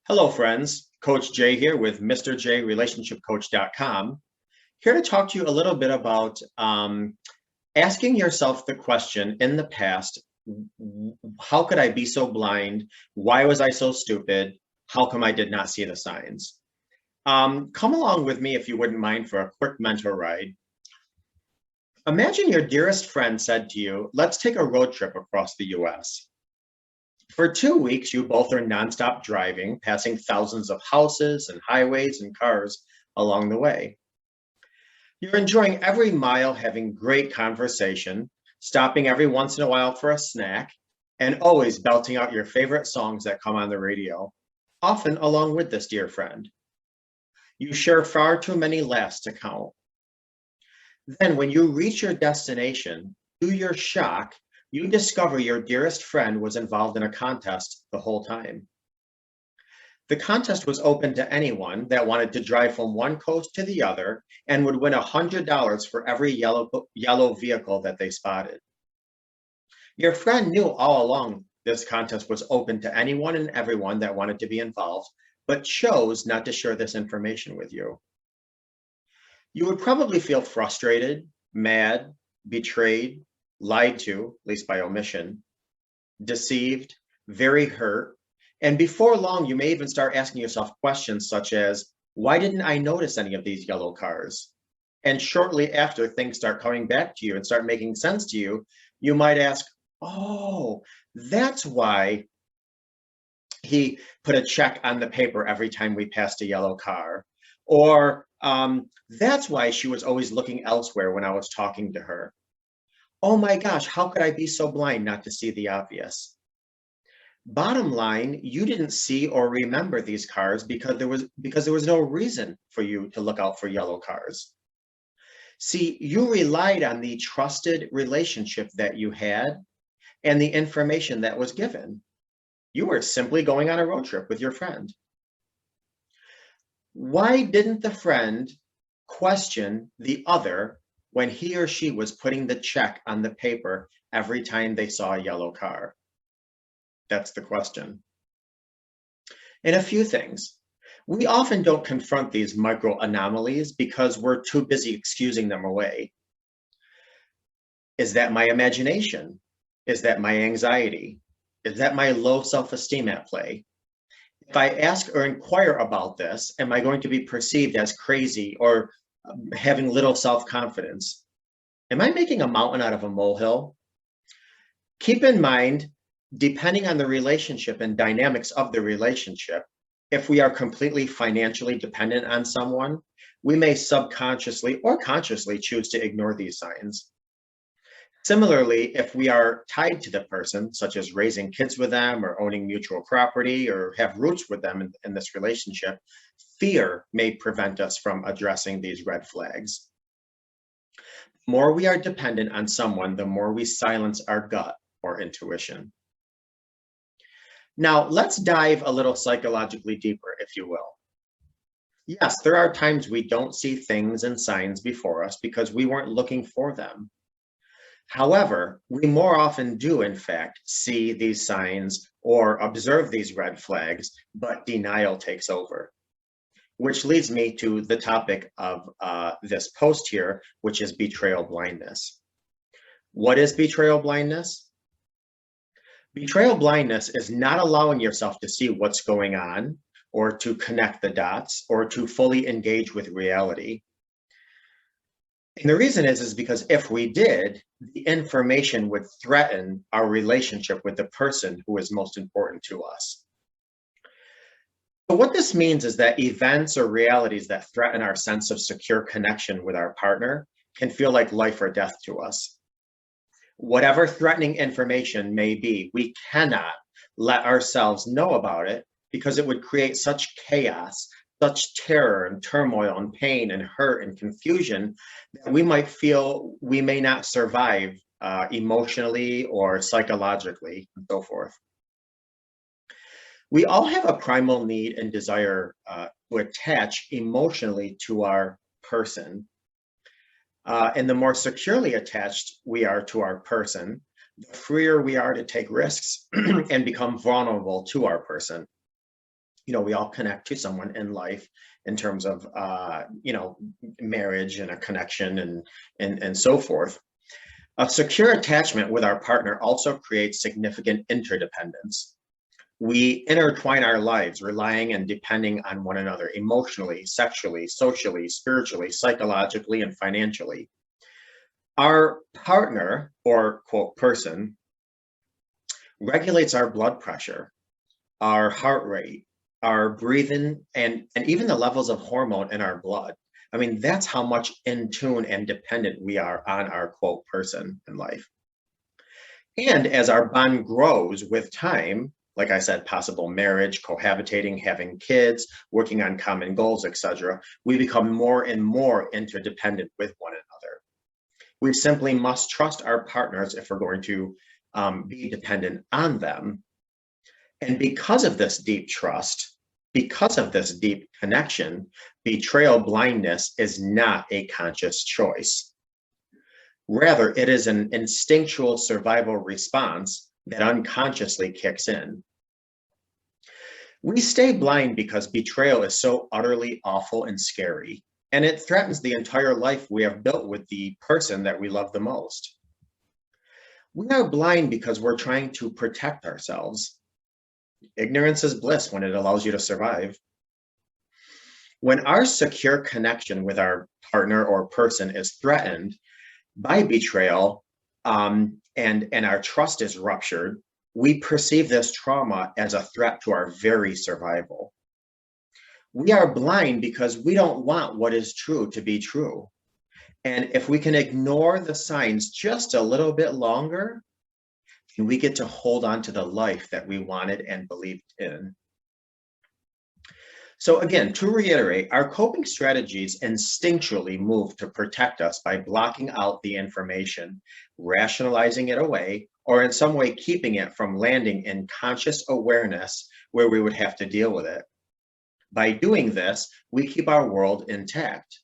Hello, friends. Coach Jay here with MrJRelationshipCoach.com. Here to talk to you a little bit about asking yourself the question in the past, how could I be so blind? Why was I so stupid? How come I did not see the signs? Come along with me if you wouldn't mind for a quick mental ride. Imagine your dearest friend said to you, let's take a road trip across the US. For 2 weeks, you both are nonstop driving, passing thousands of houses and highways and cars along the way. You're enjoying every mile, having great conversation, stopping every once in a while for a snack, and always belting out your favorite songs that come on the radio, often along with this dear friend. You share far too many laughs to count. Then, when you reach your destination, to your shock, you discover your dearest friend was involved in a contest the whole time. The contest was open to anyone that wanted to drive from one coast to the other and would win $100 for every yellow vehicle that they spotted. Your friend knew all along this contest was open to anyone and everyone that wanted to be involved, but chose not to share this information with you. You would probably feel frustrated, mad, betrayed, lied to, at least by omission, deceived, very hurt, and before long, you may even start asking yourself questions such as, why didn't I notice any of these yellow cars? And shortly after things start coming back to you and start making sense to you, you might ask, oh, that's why he put a check on the paper every time we passed a yellow car. Or that's why she was always looking elsewhere when I was talking to her. Oh my gosh, how could I be so blind not to see the obvious? Bottom line, you didn't see or remember these cars because there was no reason for you to look out for yellow cars. See, you relied on the trusted relationship that you had and the information that was given. You were simply going on a road trip with your friend. Why didn't the friend question the other when he or she was putting the check on the paper every time they saw a yellow car? That's the question. And a few things. We often don't confront these micro anomalies because we're too busy excusing them away. Is that my imagination? Is that my anxiety? Is that my low self-esteem at play? If I ask or inquire about this, am I going to be perceived as crazy or having little self-confidence? Am I making a mountain out of a molehill? Keep in mind, depending on the relationship and dynamics of the relationship, if we are completely financially dependent on someone, we may subconsciously or consciously choose to ignore these signs. Similarly, if we are tied to the person, such as raising kids with them or owning mutual property or have roots with them in this relationship, fear may prevent us from addressing these red flags. The more we are dependent on someone, the more we silence our gut or intuition. Now, let's dive a little psychologically deeper, if you will. Yes, there are times we don't see things and signs before us because we weren't looking for them. However, we more often do, in fact, see these signs or observe these red flags, but denial takes over. Which leads me to the topic of this post here, which is betrayal blindness. What is betrayal blindness? Betrayal blindness is not allowing yourself to see what's going on or to connect the dots or to fully engage with reality. And the reason is because if we did, the information would threaten our relationship with the person who is most important to us. So what this means is that events or realities that threaten our sense of secure connection with our partner can feel like life or death to us. Whatever threatening information may be, we cannot let ourselves know about it because it would create such chaos, such terror and turmoil and pain and hurt and confusion that we might feel we may not survive emotionally or psychologically and so forth. We all have a primal need and desire to attach emotionally to our person. And the more securely attached we are to our person, the freer we are to take risks and become vulnerable to our person. we all connect to someone in life in terms of, marriage and a connection and so forth. A secure attachment with our partner also creates significant interdependence. We intertwine our lives, relying and depending on one another emotionally, sexually, socially, spiritually, psychologically, and financially. Our partner, or quote person, regulates our blood pressure, our heart rate, our breathing, and even the levels of hormone in our blood. I mean, that's how much in tune and dependent we are on our quote person in life. And as our bond grows with time, like I said, possible marriage, cohabitating, having kids, working on common goals, etc., we become more and more interdependent with one another. We simply must trust our partners if we're going to be dependent on them. And because of this deep trust, because of this deep connection, betrayal blindness is not a conscious choice. Rather, it is an instinctual survival response that unconsciously kicks in. We stay blind because betrayal is so utterly awful and scary, and it threatens the entire life we have built with the person that we love the most. We are blind because we're trying to protect ourselves. Ignorance is bliss when it allows you to survive. When our secure connection with our partner or person is threatened by betrayal, and our trust is ruptured, we perceive this trauma as a threat to our very survival. We are blind because we don't want what is true to be true. And if we can ignore the signs just a little bit longer, then we get to hold on to the life that we wanted and believed in. So again, to reiterate, our coping strategies instinctually move to protect us by blocking out the information, rationalizing it away, or in some way keeping it from landing in conscious awareness where we would have to deal with it. By doing this, we keep our world intact.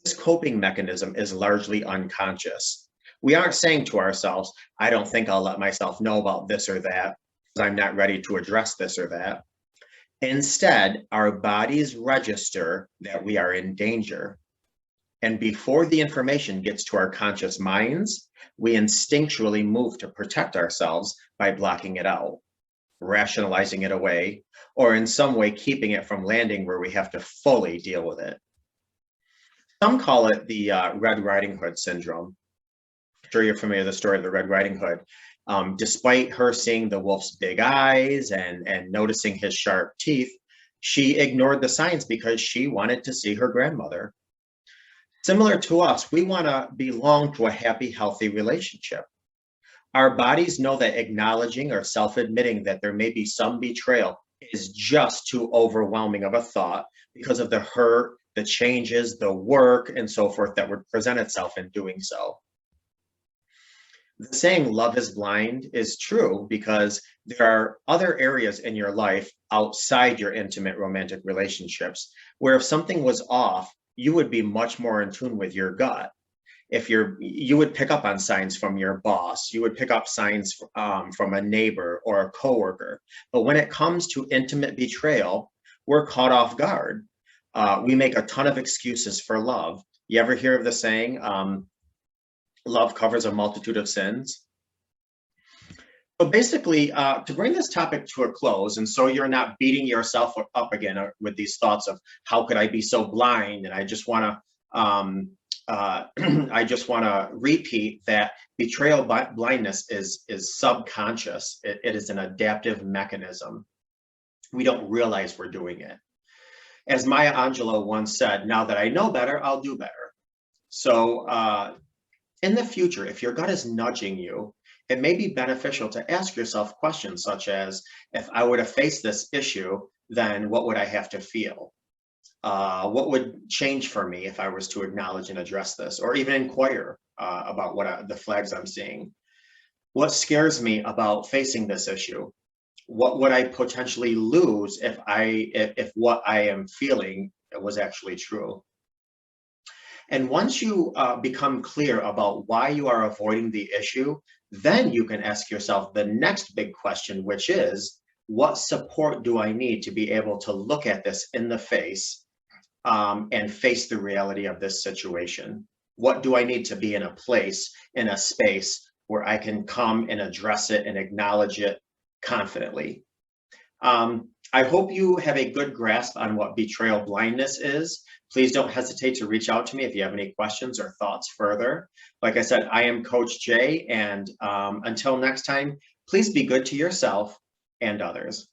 This coping mechanism is largely unconscious. We aren't saying to ourselves, I don't think I'll let myself know about this or that, because I'm not ready to address this or that. Instead, our bodies register that we are in danger. And before the information gets to our conscious minds, we instinctually move to protect ourselves by blocking it out, rationalizing it away, or in some way keeping it from landing where we have to fully deal with it. Some call it the Red Riding Hood syndrome. I'm sure you're familiar with the story of the Red Riding Hood. Despite her seeing the wolf's big eyes and noticing his sharp teeth, she ignored the signs because she wanted to see her grandmother. Similar to us, we want to belong to a happy, healthy relationship. Our bodies know that acknowledging or self-admitting that there may be some betrayal is just too overwhelming of a thought because of the hurt, the changes, the work, and so forth that would present itself in doing so. The saying love is blind is true because there are other areas in your life outside your intimate romantic relationships where if something was off, you would be much more in tune with your gut. If you would pick up on signs from your boss, you would pick up signs from a neighbor or a coworker. But when it comes to intimate betrayal, we're caught off guard. We make a ton of excuses for love. You ever hear of the saying, love covers a multitude of sins? So basically, to bring this topic to a close, and so you're not beating yourself up again with these thoughts of how could I be so blind, and I just want to repeat that betrayal blindness is subconscious. It is an adaptive mechanism. We don't realize we're doing it. As Maya Angelou once said, now that I know better, I'll do better. So in the future, if your gut is nudging you, it may be beneficial to ask yourself questions such as, if I were to face this issue, then what would I have to feel? What would change for me if I was to acknowledge and address this, or even inquire about the flags I'm seeing? What scares me about facing this issue? What would I potentially lose if what I am feeling was actually true? And once you become clear about why you are avoiding the issue, then you can ask yourself the next big question, which is, what support do I need to be able to look at this in the face, and face the reality of this situation? What do I need to be in a place, in a space where I can come and address it and acknowledge it confidently? I hope you have a good grasp on what betrayal blindness is. Please don't hesitate to reach out to me if you have any questions or thoughts further. Like I said, I am Coach Jay, and until next time, please be good to yourself and others.